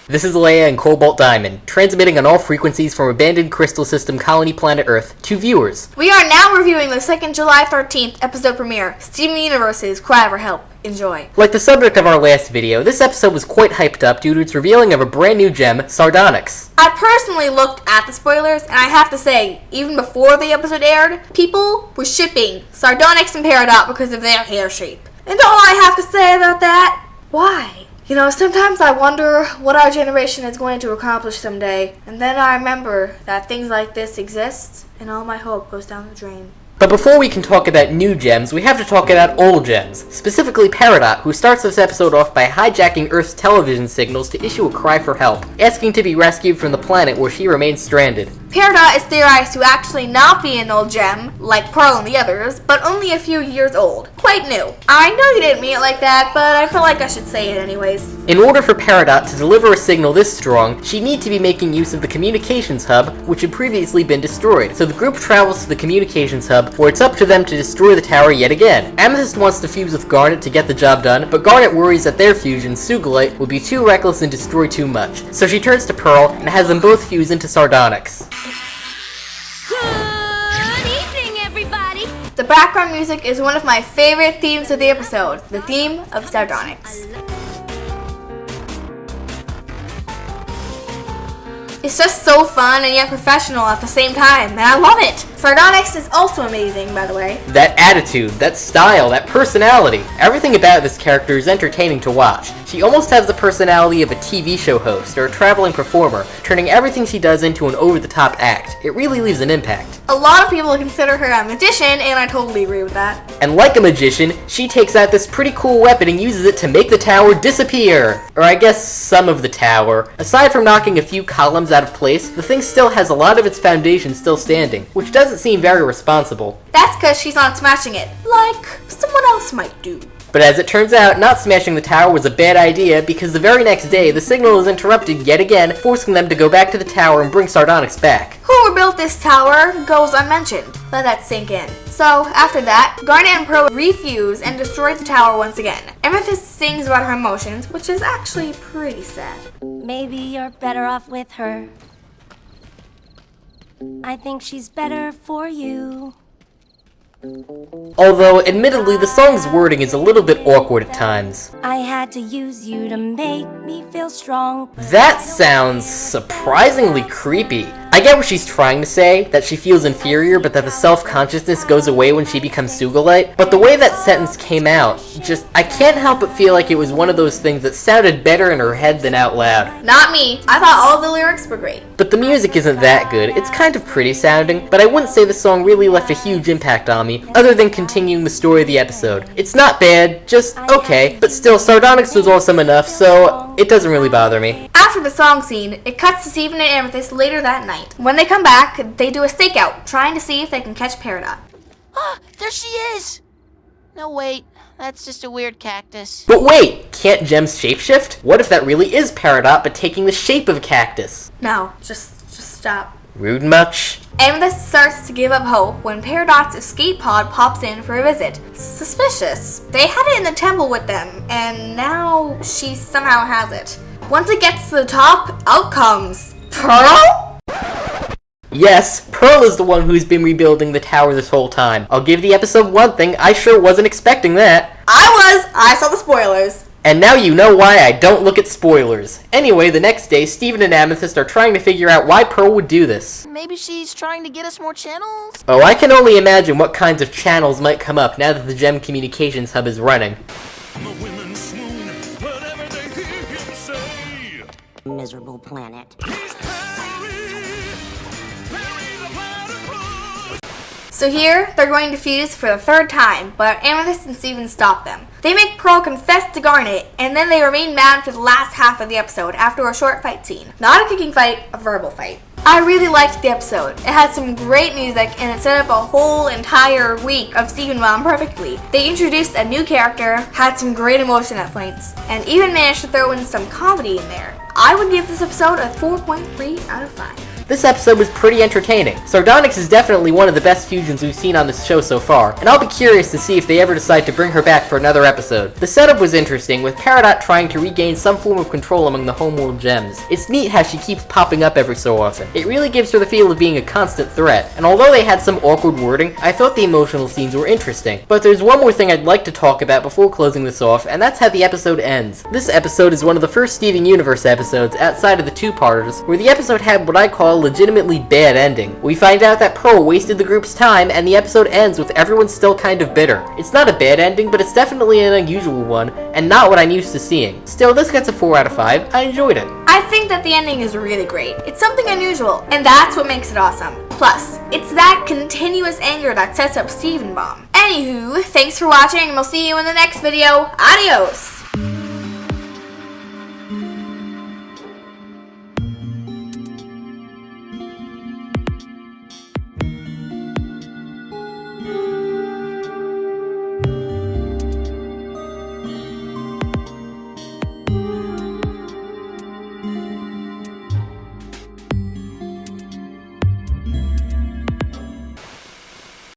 This is Leia and Cobalt Diamond, transmitting on all frequencies from abandoned crystal system colony planet Earth to viewers. We are now reviewing the second July 13th episode premiere, Steven Universe's Cry for Help. Enjoy. Like the subject of our last video, this episode was quite hyped up due to its revealing of a brand new gem, Sardonyx. I personally looked at the spoilers, and I have to say, even before the episode aired, people were shipping Sardonyx and Peridot because of their hair shape. And all I have to say about that, why? You know, sometimes I wonder what our generation is going to accomplish someday, and then I remember that things like this exist, and all my hope goes down the drain. But before we can talk about new gems, we have to talk about old gems, specifically Peridot, who starts this episode off by hijacking Earth's television signals to issue a cry for help, asking to be rescued from the planet where she remains stranded. Peridot is theorized to actually not be an old gem, like Pearl and the others, but only a few years old. Quite new. I know you didn't mean it like that, but I feel like I should say it anyways. In order for Peridot to deliver a signal this strong, she'd need to be making use of the communications hub, which had previously been destroyed. So the group travels to the communications hub, where it's up to them to destroy the tower yet again. Amethyst wants to fuse with Garnet to get the job done, but Garnet worries that their fusion, Sugilite, will be too reckless and destroy too much. So she turns to Pearl and has them both fuse into Sardonyx. Good evening, everybody! The background music is one of my favorite themes of the episode, the theme of Sardonyx. It's just so fun and yet professional at the same time, and I love it! Sardonyx is also amazing, by the way. That attitude, that style, that personality, everything about this character is entertaining to watch. She almost has the personality of a TV show host or a traveling performer, turning everything she does into an over-the-top act. It really leaves an impact. A lot of people consider her a magician, and I totally agree with that. And like a magician, she takes out this pretty cool weapon and uses it to make the tower disappear. Or I guess some of the tower. Aside from knocking a few columns out of place, the thing still has a lot of its foundation still standing, which doesn't seem very responsible. That's because she's not smashing it, like someone else might do. But as it turns out, not smashing the tower was a bad idea because the very next day, the signal is interrupted yet again, forcing them to go back to the tower and bring Sardonyx back. Whoever built this tower goes unmentioned. Let that sink in. So, after that, Garnet and Pearl refuse and destroy the tower once again. Amethyst sings about her emotions, which is actually pretty sad. Maybe you're better off with her. I think she's better for you. Although, admittedly, the song's wording is a little bit awkward at times. I had to use you to make me feel strong. That sounds surprisingly creepy. I get what she's trying to say, that she feels inferior, but that the self-consciousness goes away when she becomes Sugilite. But the way that sentence came out, I can't help but feel like it was one of those things that sounded better in her head than out loud. Not me. I thought all the lyrics were great. But the music isn't that good. It's kind of pretty sounding, but I wouldn't say the song really left a huge impact on me, other than continuing the story of the episode. It's not bad, just okay, but still, Sardonyx was awesome enough, so it doesn't really bother me. After the song scene, it cuts to Steven and Amethyst later that night. When they come back, they do a stakeout, trying to see if they can catch Peridot. Ah, there she is! No, wait. That's just a weird cactus. But wait! Can't gems shapeshift? What if that really is Peridot, but taking the shape of a cactus? No, just stop. Rude much? Amethyst starts to give up hope when Peridot's escape pod pops in for a visit. Suspicious. They had it in the temple with them, and now she somehow has it. Once it gets to the top, out comes Pearl? Yes, Pearl is the one who's been rebuilding the tower this whole time. I'll give the episode one thing, I sure wasn't expecting that. I saw the spoilers. And now you know why I don't look at spoilers. Anyway, the next day, Steven and Amethyst are trying to figure out why Pearl would do this. Maybe she's trying to get us more channels? Oh, I can only imagine what kinds of channels might come up now that the Gem Communications Hub is running. Miserable planet. So here, they're going to fuse for the third time, but Amethyst and Steven stop them. They make Pearl confess to Garnet, and then they remain mad for the last half of the episode after a short fight scene. Not a kicking fight, a verbal fight. I really liked the episode. It had some great music, and it set up a whole entire week of Steven Mom perfectly. They introduced a new character, had some great emotion at points, and even managed to throw in some comedy in there. I would give this episode a 4.3 out of 5. This episode was pretty entertaining. Sardonyx is definitely one of the best fusions we've seen on this show so far, and I'll be curious to see if they ever decide to bring her back for another episode. The setup was interesting, with Peridot trying to regain some form of control among the homeworld gems. It's neat how she keeps popping up every so often. It really gives her the feel of being a constant threat, and although they had some awkward wording, I thought the emotional scenes were interesting. But there's one more thing I'd like to talk about before closing this off, and that's how the episode ends. This episode is one of the first Steven Universe episodes outside of the two-parters, where the episode had what I call a legitimately bad ending. We find out that Pearl wasted the group's time, and the episode ends with everyone still kind of bitter. It's not a bad ending, but it's definitely an unusual one, and not what I'm used to seeing. Still, this gets a 4 out of 5. I enjoyed it. I think that the ending is really great. It's something unusual, and that's what makes it awesome. Plus, it's that continuous anger that sets up Steven Bomb. Anywho, thanks for watching, and we'll see you in the next video. Adios!